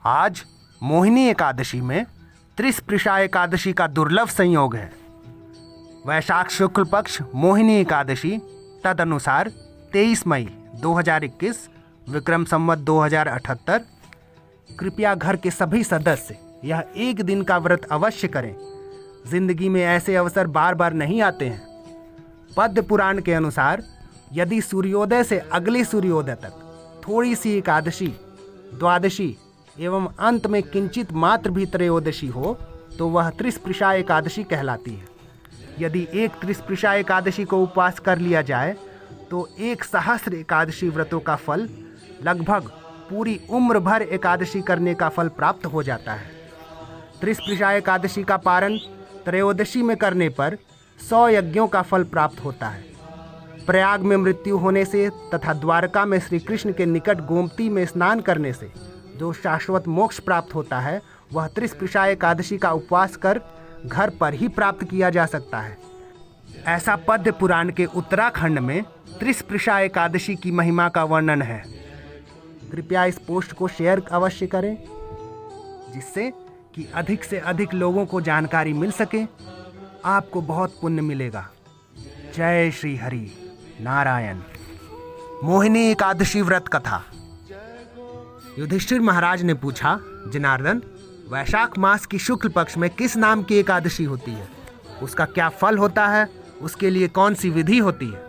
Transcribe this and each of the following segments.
आज मोहिनी एकादशी में त्रिस्पृशा एकादशी का दुर्लभ संयोग है। वैशाख शुक्ल पक्ष मोहिनी एकादशी तदनुसार 23 मई 2021 विक्रम संवत 2078। कृपया घर के सभी सदस्य यह एक दिन का व्रत अवश्य करें। जिंदगी में ऐसे अवसर बार बार नहीं आते हैं। पद्म पुराण के अनुसार यदि सूर्योदय से अगले सूर्योदय तक थोड़ी सी एकादशी, द्वादशी एवं अंत में किंचित मात्र भी त्रयोदशी हो तो वह त्रिस्पृशा एकादशी कहलाती है। यदि एक त्रिस्पृशा एकादशी को उपवास कर लिया जाए तो 1 सहस्त्र एकादशी व्रतों का फल, लगभग पूरी उम्र भर एकादशी करने का फल प्राप्त हो जाता है। त्रिस्पृशा एकादशी का पारण त्रयोदशी में करने पर 100 यज्ञों का फल प्राप्त होता है। प्रयाग में मृत्यु होने से तथा द्वारका में श्री कृष्ण के निकट गोमती में स्नान करने से जो शाश्वत मोक्ष प्राप्त होता है, वह त्रिस्पृशा एकादशी का उपवास कर घर पर ही प्राप्त किया जा सकता है। ऐसा पद्म पुराण के उत्तराखंड में त्रिस्पृशा एकादशी की महिमा का वर्णन है। कृपया इस पोस्ट को शेयर अवश्य करें जिससे कि अधिक से अधिक लोगों को जानकारी मिल सके। आपको बहुत पुण्य मिलेगा। जय श्री हरि नारायण। मोहिनी एकादशी व्रत कथा। युधिष्ठिर महाराज ने पूछा, जनार्दन, वैशाख मास की शुक्ल पक्ष में किस नाम की एकादशी होती है? उसका क्या फल होता है? उसके लिए कौन सी विधि होती है?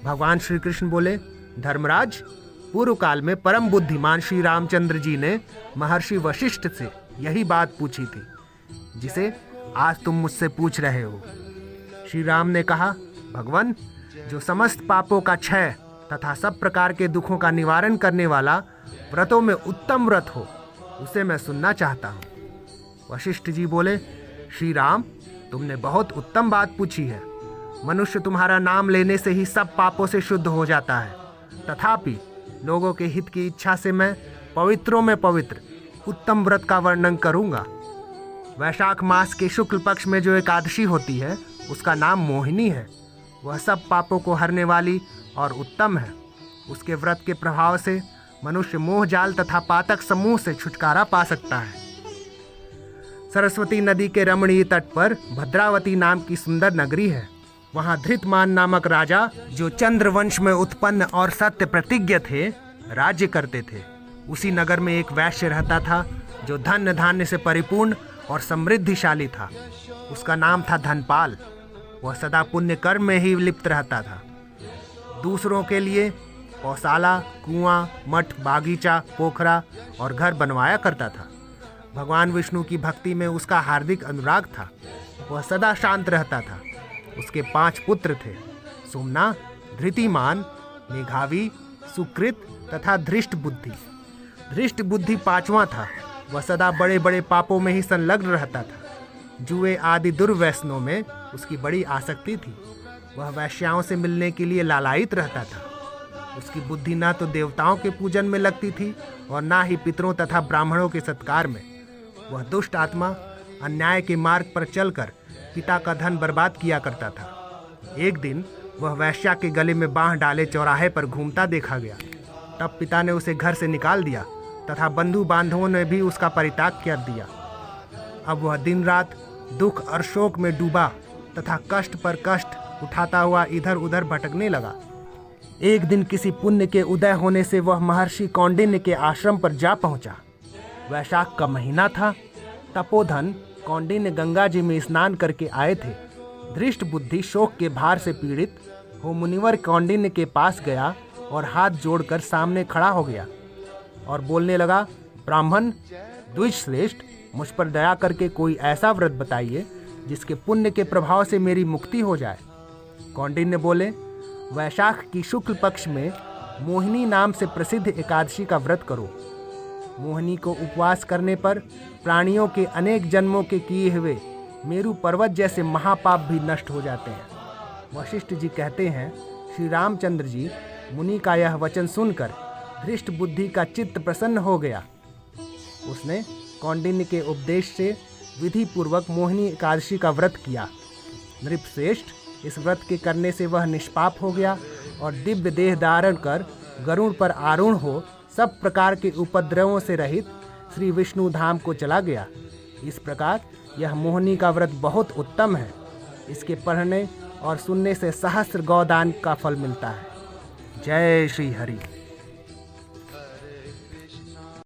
भगवान श्री कृष्ण बोले, धर्मराज, पूर्व काल में परम बुद्धिमान श्री रामचंद्र जी ने महर्षि वशिष्ठ से यही बात पूछी थी जिसे आज तुम मुझसे पूछ रहे हो। श्री राम ने कहा, भगवान, जो समस्त पापों का क्षय तथा सब प्रकार के दुखों का निवारण करने वाला व्रतों में उत्तम व्रत हो, उसे मैं सुनना चाहता हूँ। वशिष्ठ जी बोले, श्री राम, तुमने बहुत उत्तम बात पूछी है। मनुष्य तुम्हारा नाम लेने से ही सब पापों से शुद्ध हो जाता है। तथापि लोगों के हित की इच्छा से मैं पवित्रों में पवित्र उत्तम व्रत का वर्णन करूँगा। वैशाख मास के शुक्ल पक्ष में जो एकादशी होती है उसका नाम मोहिनी है। वह सब पापों को हरने वाली और उत्तम है। उसके व्रत के प्रभाव से मनुष्य मोह जाल तथा पातक समूह से छुटकारा पा सकता है। सरस्वती नदी के रमणीय तट पर भद्रावती नाम की सुंदर नगरी है। वहाँ धृतमान नामक राजा, जो चंद्रवंश में उत्पन्न और सत्य प्रतिज्ञ थे, राज्य करते थे। उसी नगर में एक वैश्य रहता था जो धन्य धान्य से परिपूर्ण और समृद्धिशाली था। उसका नाम था धनपाल। वह सदा पुण्य कर्म में ही लिप्त रहता था। दूसरों के लिए गौशाला, कुआं, मठ, बागीचा, पोखरा और घर बनवाया करता था। भगवान विष्णु की भक्ति में उसका हार्दिक अनुराग था। वह सदा शांत रहता था। उसके 5 पुत्र थे, सोमना, धृतिमान, मेघावी, सुकृत तथा धृष्ट बुद्धि। धृष्ट बुद्धि 5वां था। वह सदा बड़े बड़े पापों में ही संलग्न रहता था। जुए आदि दुर्व्यसनों में उसकी बड़ी आसक्ति थी। वह वैश्याओं से मिलने के लिए लालायित रहता था। उसकी बुद्धि न तो देवताओं के पूजन में लगती थी और न ही पितरों तथा ब्राह्मणों के सत्कार में। वह दुष्ट आत्मा अन्याय के मार्ग पर चलकर पिता का धन बर्बाद किया करता था। एक दिन वह वैश्या के गले में बांह डाले चौराहे पर घूमता देखा गया। तब पिता ने उसे घर से निकाल दिया तथा बंधु बांधवों ने भी उसका परित्याग कर दिया। अब वह दिन रात दुख और शोक में डूबा तथा कष्ट पर कष्ट उठाता हुआ इधर उधर भटकने लगा। एक दिन किसी पुण्य के उदय होने से वह महर्षि कौंडिन्य के आश्रम पर जा पहुंचा। वैशाख का महीना था। तपोधन कौंडिन्य गंगा जी में स्नान करके आए थे। धृष्ट बुद्धि शोक के भार से पीड़ित हो मुनिवर कौंडिन्य के पास गया और हाथ जोड़कर सामने खड़ा हो गया और बोलने लगा, ब्राह्मण द्विजश्रेष्ठ, मुझ पर दया करके कोई ऐसा व्रत बताइए जिसके पुण्य के प्रभाव से मेरी मुक्ति हो जाए। कौंडिन्य बोले, वैशाख की शुक्ल पक्ष में मोहिनी नाम से प्रसिद्ध एकादशी का व्रत करो। मोहिनी को उपवास करने पर प्राणियों के अनेक जन्मों के किए हुए मेरु पर्वत जैसे महापाप भी नष्ट हो जाते हैं। वशिष्ठ जी कहते हैं, श्री रामचंद्र जी मुनि का यह वचन सुनकर धृष्ट बुद्धि का चित्त प्रसन्न हो गया। उसने कौंडिन्य के उपदेश से विधि पूर्वक मोहिनी एकादशी का व्रत किया। नृपश्रेष्ठ, इस व्रत के करने से वह निष्पाप हो गया और दिव्य देह धारण कर गरुड़ पर आरूढ़ हो सब प्रकार के उपद्रवों से रहित श्री विष्णु धाम को चला गया। इस प्रकार यह मोहिनी का व्रत बहुत उत्तम है। इसके पढ़ने और सुनने से सहस्त्र गौदान का फल मिलता है। जय श्री हरि।